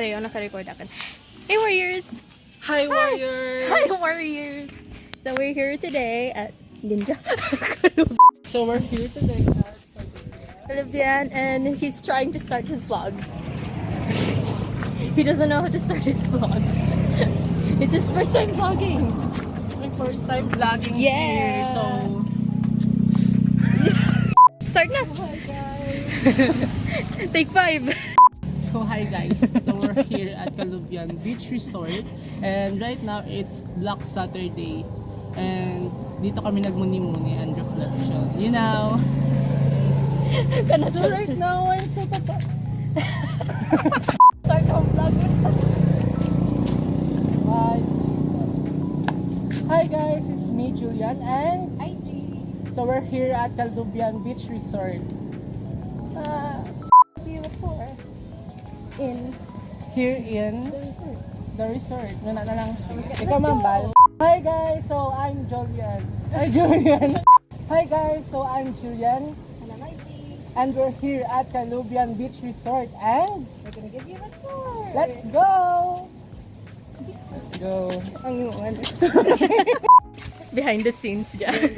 Naka-record ako. Hey Warriors! Hi Warriors! Hi Warriors! So we're here today at Ninja. So we're here today at Olympian, and he's trying to start his vlog. He doesn't know how to start his vlog. It's his first time vlogging. It's my first time vlogging Yeah. here, so... Start na! Hi guys! Take 5! So hi guys! So we're here at Caloobian Beach Resort, and right now it's Black Saturday, and dito kami nagmuni-muni and reflection. You know? So right now I'm so Start ang vlog. Hi guys, it's me Julian, and I see. so we're here at Caloobian Beach Resort. Beautiful. In Here in the resort. Wala na lang. Ikaw mambal. Hi guys, so I'm Julian. Hi Julian. Hi guys, so I'm Julian. And we're here at Caloobian Beach Resort, and we're gonna give you a tour. let's go! Let's go. Ang iwan. Behind the scenes dyan.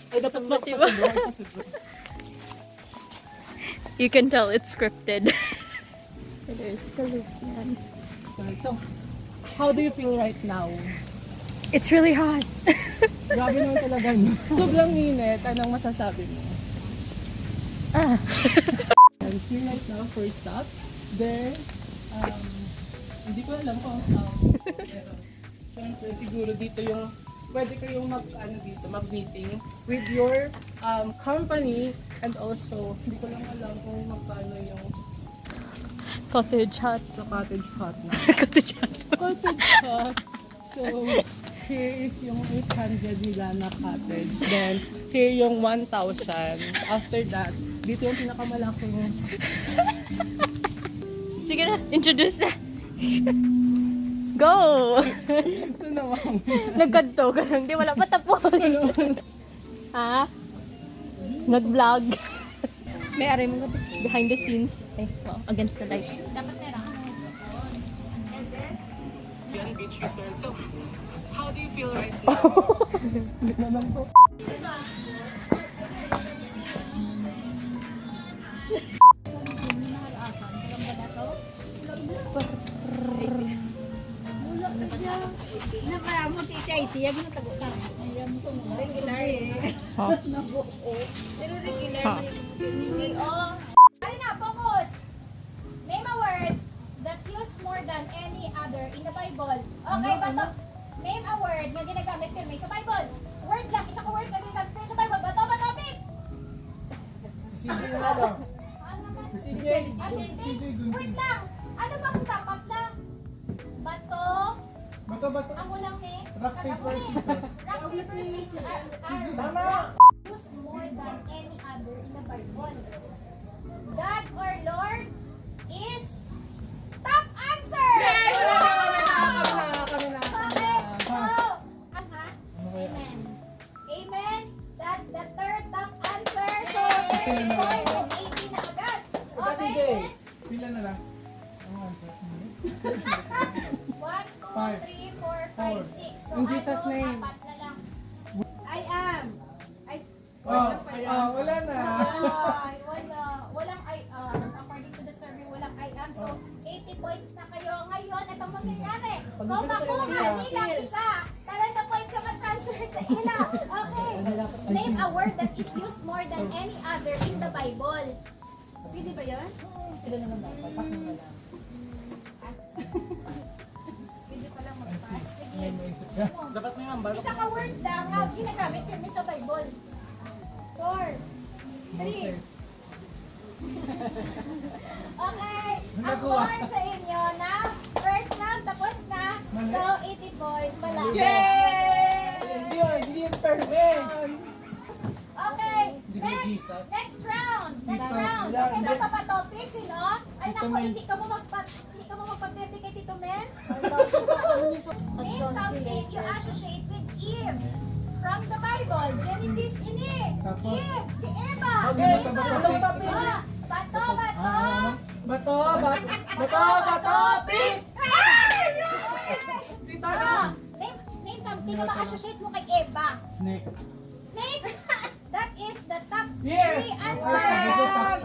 Ay, dapat magpasunod. You can tell it's scripted. There's Caloobian. How do you feel right now? It's really hot. Grabe naman talaga. No? Sobrang init. Anong masasabi mo? And here right now, first stop, there, hindi ko alam kung saan. Pero, syempre, siguro dito yung, pwede kayong mag-meeting with your company, and also, hindi ko lang alam kung magkano yung Cottage hut. sa cottage hut na. Cottage hut. Cottage hut. So, here is yung 800 nila na cottage. Then, here yung 1,000. After that, dito yung pinakamalaking. Sige na, introduce na. Go! Ito naman. Nagkanto ka lang. Di, wala pa tapos. Ha? Nag-vlog. May aray mo behind the scenes. Eh, well, against the light. Dapat meron. Yan, beach resort. So, how do you feel right now? Naman po. Nakaamot isa-isa, yung natagutan. Ayaw mo sa mga regular eh. Ha? Pero regular Ha? hindi. Oh. Karina, focus! Name a word that used more than any other in the Bible. Okay, bato. Name a word na ginagamit firme sa Bible. Word lang, isa ka word na ginagamit firme sa Bible. Bato, Pits! Sige na lang. Ano naman? Sige. Wait lang. Ano bang tapat lang? Bato. Bato. Ang ulang ni? Rock, paper, scissors. Rock, paper, scissors. Tama! Used more than any other in the Bible. God or Lord is top answer! Kami na. Okay, so, Amen. Amen. That's the third top answer. So, 3 points and 80 na agad. Okay, next. Pila na lang. 1, 2, 3, 4, 5, 6. So, In Jesus' name. apat na lang. I am. Wala na. Ay, wala. Walang according to the survey, walang I am. So, 80 points na kayo. Ngayon, itong mangyayari. Kung makuha nilang isa, 30 points sa mag-answer sa ila. Okay. Name a word that is used more than any other in the Bible. Pwede ba yan? Sila naman dapat. Pass mo na lang. Pwede palang mag-pass. Sige. Dapat may mambal. Isa ka word lang na ginagamit yun sa Bible. 4, 3. Okay. Ang score sa inyo na first round tapos na. So, 80 points. Wala. Yay! Hindi yun perfect. Okay. Next round. Okay, daw pa topic. Sino? Ay, naku, hindi ka mo magpapete kay Tito Mens. Name something you associate with Eve. From the Bible, Genesis ini. Eve, si Eva. Okay, Eva. bato. Bato. Bato, pink! Tita na! Name something na ma-associate mo kay Eva. Snake. Snake? That is the top Yes! 3 answers.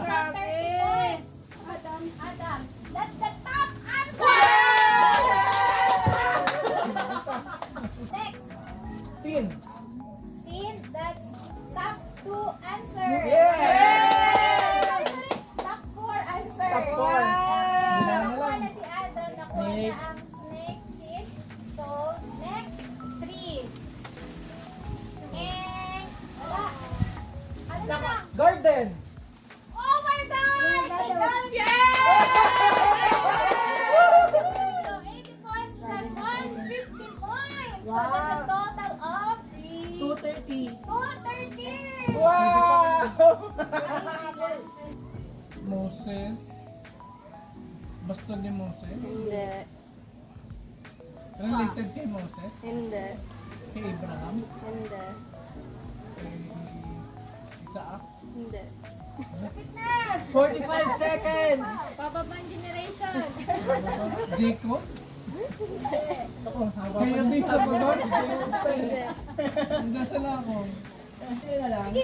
Grabe. So, 30 points. Adam. That's the top answer! Next. Sin. Scene, that's top 2 answers. Yeah! Top 4 answers. Top four. So, Wow. nakuha na si Adam, nakuha Snake. na ang snake scene. So, next, 3. And, wala. Ano na lang? Garden. Oh my gosh! I got it! So, 80 points plus 1, 50 points. So, that's a total of 230. 230. Wow! Moses. Basta ni Moses. Hindi. Related kay Moses. Hindi. Kay Abraham. Hindi. Kay Isaac. Hindi. 45 seconds! Pababang generation. Jacob? Kay Abisa ba ba? Hindi. Nasa na ako. Sige,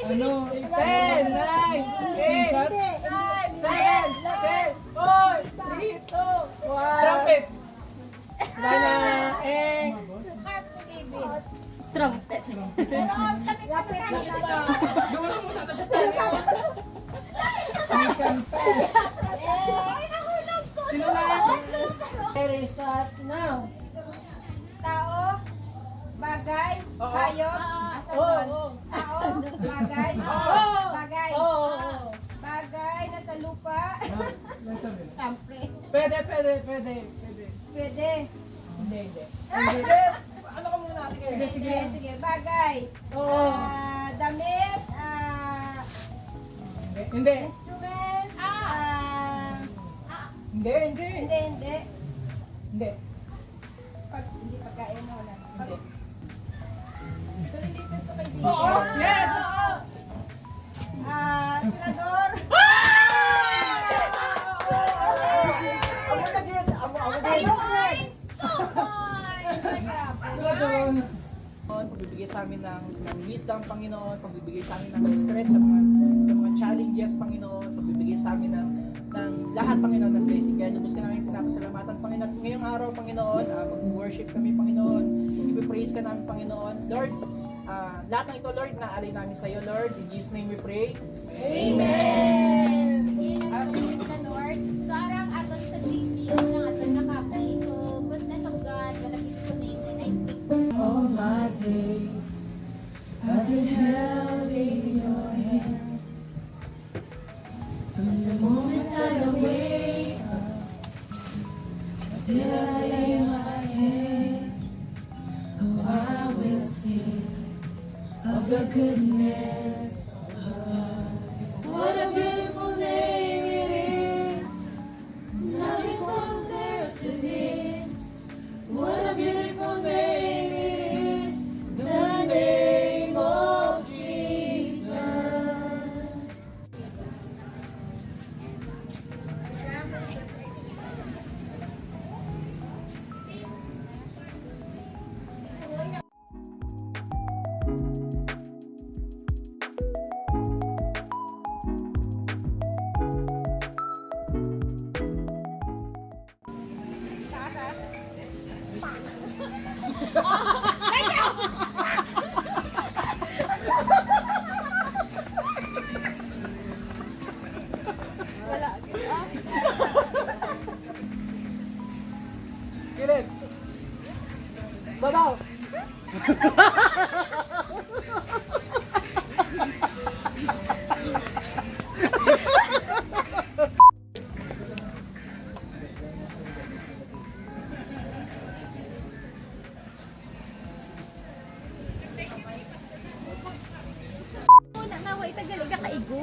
sige. Ano? 10, 9, 8, 7, 6, 5, 4, 3, 2, 1. Trumpet! Wala na. Harp ni David. Trumpet. Pero, lapit na tayo. Gawin mo na siya tayo. Ay, nahulog ko. Sino na? Start now. Tao, bagay, Oo. hayop, asa Oo. doon? Tao, bagay, Oo. bagay, Oo. bagay, nasa lupa. Siyempre. Pwede. Pwede. Hindi. Ano ka muna? Sige. Sige, sige. Bagay. Oo. Damit, Hindi. instrument, Hindi. hindi. Pag hindi pagkain mo, wala. Pag, so, hindi ito kay Dino. Oo. Yes. Oo. Tirador. Two points. 2 points. Grabe. Pagbibigay sa amin ng wisdom, Panginoon, pagbibigay sa amin ng strength sa mga challenges, Panginoon, pagbibigay sa amin ng lahat, Panginoon, ng blessing. Kaya lubos ka namin pinapasalamatan, Panginoon. Ngayong araw, Panginoon, mag-worship kami, Panginoon. I-praise ka namin, Panginoon. Lord, lahat ng ito, Lord, naalay namin sa iyo, Lord. In Jesus' name we pray. Amen. Ingat sa Lord. So, arang aton sa GC, arang aton nga kape. So, goodness of God, what a beautiful name. And I speak to All my days I've been held in your hand. From the moment that I wake up till I lay my head, oh, I will sing of the goodness of God. What a beautiful name it is. Nothing compares to this. What a beautiful name it is, the name of Jesus. Kilit. Babaw. Una nga, way tagalig ka kaigo.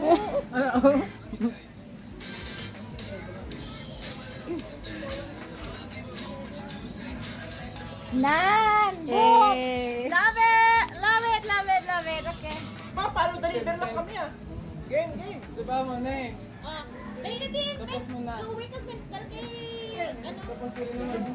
Nan! Eh. Love it! Love it! Love it! Love it! Okay. Paano dali lang kami ah? Game. Diba mo, Neng? Dali na din. Tapos mo na. So, wait a minute. Ano? Tapos mo na.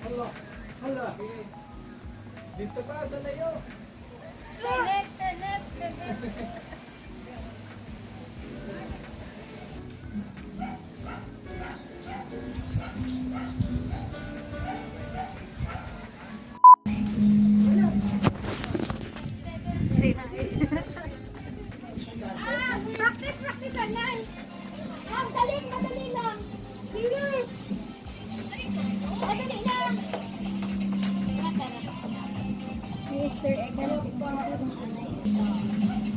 Hala, hala. Dito pa, sa layo. Turn left. Practice, anay. Madali lang. Sige. Madali lang. Mr. Egg, dalawa po ang